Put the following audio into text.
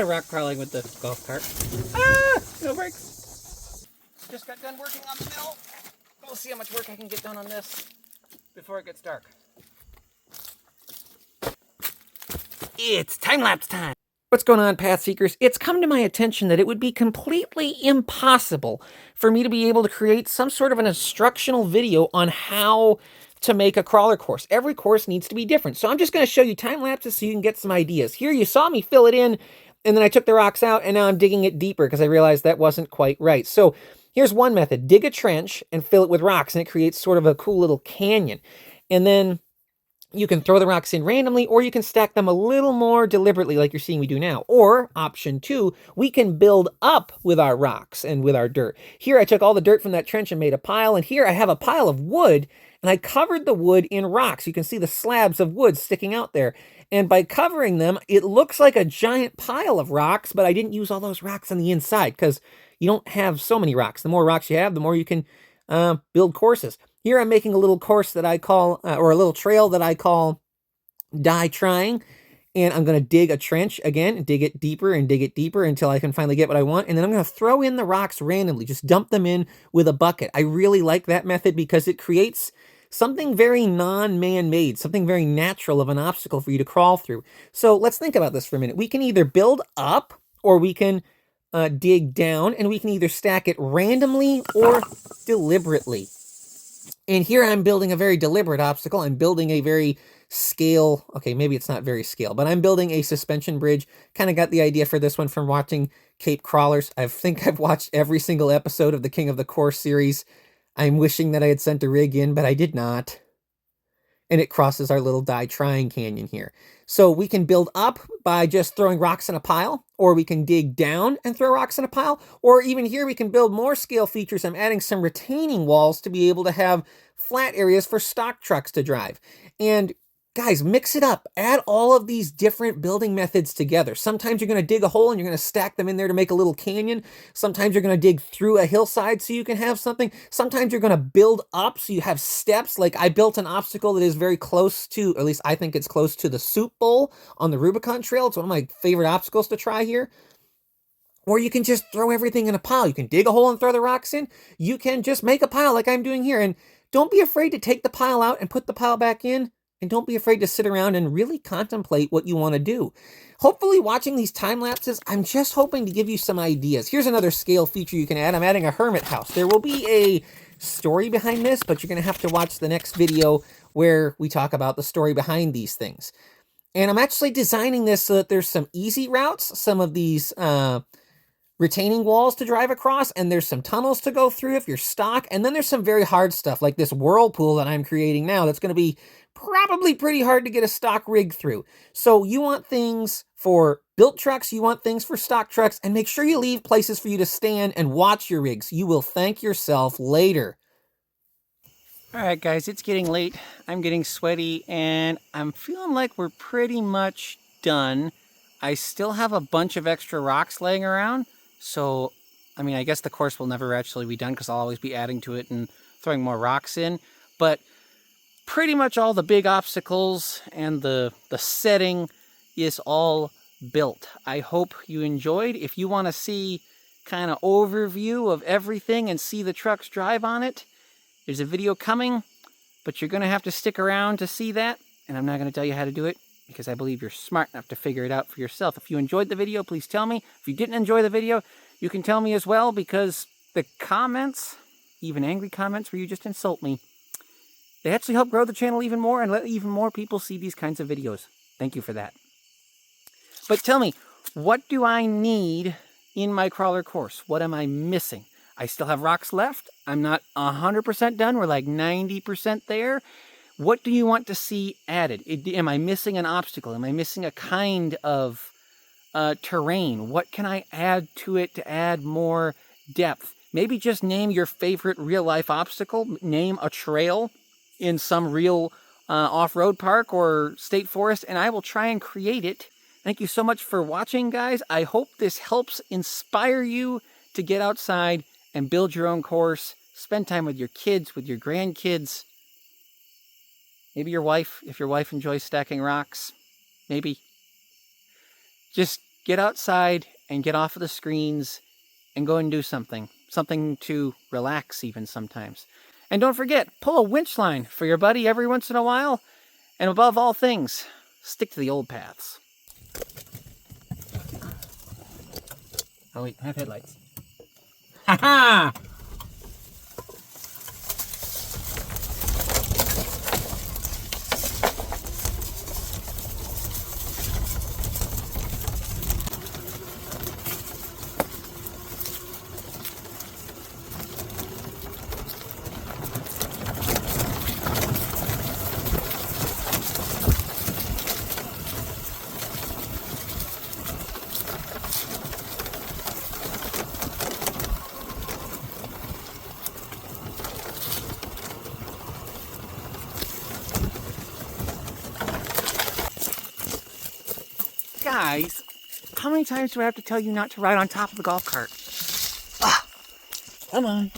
rock crawling with the golf cart. Ah! No brakes. Just got done working on the mill. We'll see how much work I can get done on this before it gets dark. It's time-lapse time. What's going on, Path Seekers? It's come to my attention that it would be completely impossible for me to be able to create some sort of an instructional video on how to make a crawler course. Every course needs to be different. So I'm just going to show you time lapses so you can get some ideas. Here you saw me fill it in, and then I took the rocks out, and now I'm digging it deeper because I realized that wasn't quite right. So here's one method. Dig a trench and fill it with rocks, and it creates sort of a cool little canyon. And then you can throw the rocks in randomly, or you can stack them a little more deliberately like you're seeing me do now. Or, option 2, we can build up with our rocks and with our dirt. Here I took all the dirt from that trench and made a pile, and here I have a pile of wood, and I covered the wood in rocks. You can see the slabs of wood sticking out there. And by covering them, it looks like a giant pile of rocks, but I didn't use all those rocks on the inside because you don't have so many rocks. The more rocks you have, the more you can build courses. Here I'm making a little course that I call, or a little trail that I call Die Trying. And I'm going to dig a trench again, and dig it deeper until I can finally get what I want. And then I'm going to throw in the rocks randomly, just dump them in with a bucket. I really like that method because it creates something very non-man-made, something very natural of an obstacle for you to crawl through. So let's think about this for a minute. We can either build up, or we can dig down, and we can either stack it randomly or deliberately. And here I'm building a very deliberate obstacle. I'm building a very scale, okay, maybe it's not very scale, but I'm building a suspension bridge. Kind of got the idea for this one from watching Cape Crawlers. I think I've watched every single episode of the King of the Course series. I'm wishing that I had sent a rig in, but I did not. And it crosses our little Die Trying canyon here. So we can build up by just throwing rocks in a pile, or we can dig down and throw rocks in a pile, or even here we can build more scale features. I'm adding some retaining walls to be able to have flat areas for stock trucks to drive. And guys, mix it up. Add all of these different building methods together. Sometimes you're going to dig a hole and you're going to stack them in there to make a little canyon. Sometimes you're going to dig through a hillside so you can have something. Sometimes you're going to build up so you have steps. Like I built an obstacle that is very close to, or at least I think it's close to the Soup Bowl on the Rubicon Trail. It's one of my favorite obstacles to try here. Or you can just throw everything in a pile. You can dig a hole and throw the rocks in. You can just make a pile like I'm doing here. And don't be afraid to take the pile out and put the pile back in. And don't be afraid to sit around and really contemplate what you want to do. Hopefully watching these time lapses, I'm just hoping to give you some ideas. Here's another scale feature you can add. I'm adding a hermit house. There will be a story behind this, but you're going to have to watch the next video where we talk about the story behind these things. And I'm actually designing this so that there's some easy routes, some of these retaining walls to drive across, and there's some tunnels to go through if you're stock, and then there's some very hard stuff like this whirlpool that I'm creating now that's going to be probably pretty hard to get a stock rig through. So you want things for built trucks, you want things for stock trucks, and make sure you leave places for you to stand and watch your rigs. You will thank yourself later. All right, guys, it's getting late. I'm getting sweaty, and I'm feeling like we're pretty much done. I still have a bunch of extra rocks laying around, so, I mean, I guess the course will never actually be done because I'll always be adding to it and throwing more rocks in, but pretty much all the big obstacles and the setting is all built. I hope you enjoyed. If you want to see kind of overview of everything and see the trucks drive on it, there's a video coming, but you're going to have to stick around to see that, and I'm not going to tell you how to do it because I believe you're smart enough to figure it out for yourself. If you enjoyed the video, please tell me. If you didn't enjoy the video, you can tell me as well, because the comments, even angry comments where you just insult me, they actually help grow the channel even more and let even more people see these kinds of videos. Thank you for that. But tell me, what do I need in my crawler course? What am I missing? I still have rocks left. I'm not 100% done. We're like 90% there. What do you want to see added? Am I missing an obstacle? Am I missing a kind of terrain? What can I add to it to add more depth? Maybe just name your favorite real-life obstacle. Name a trail in some real off-road park or state forest, and I will try and create it. Thank you so much for watching, guys. I hope this helps inspire you to get outside and build your own course. Spend time with your kids, with your grandkids. Maybe your wife, if your wife enjoys stacking rocks. Maybe. Just Get outside and get off of the screens and go and do something. Something to relax even sometimes. And don't forget, pull a winch line for your buddy every once in a while. And above all things, stick to the old paths. Oh wait, I have headlights. Ha ha! Guys, how many times do I have to tell you not to ride on top of the golf cart? Come on.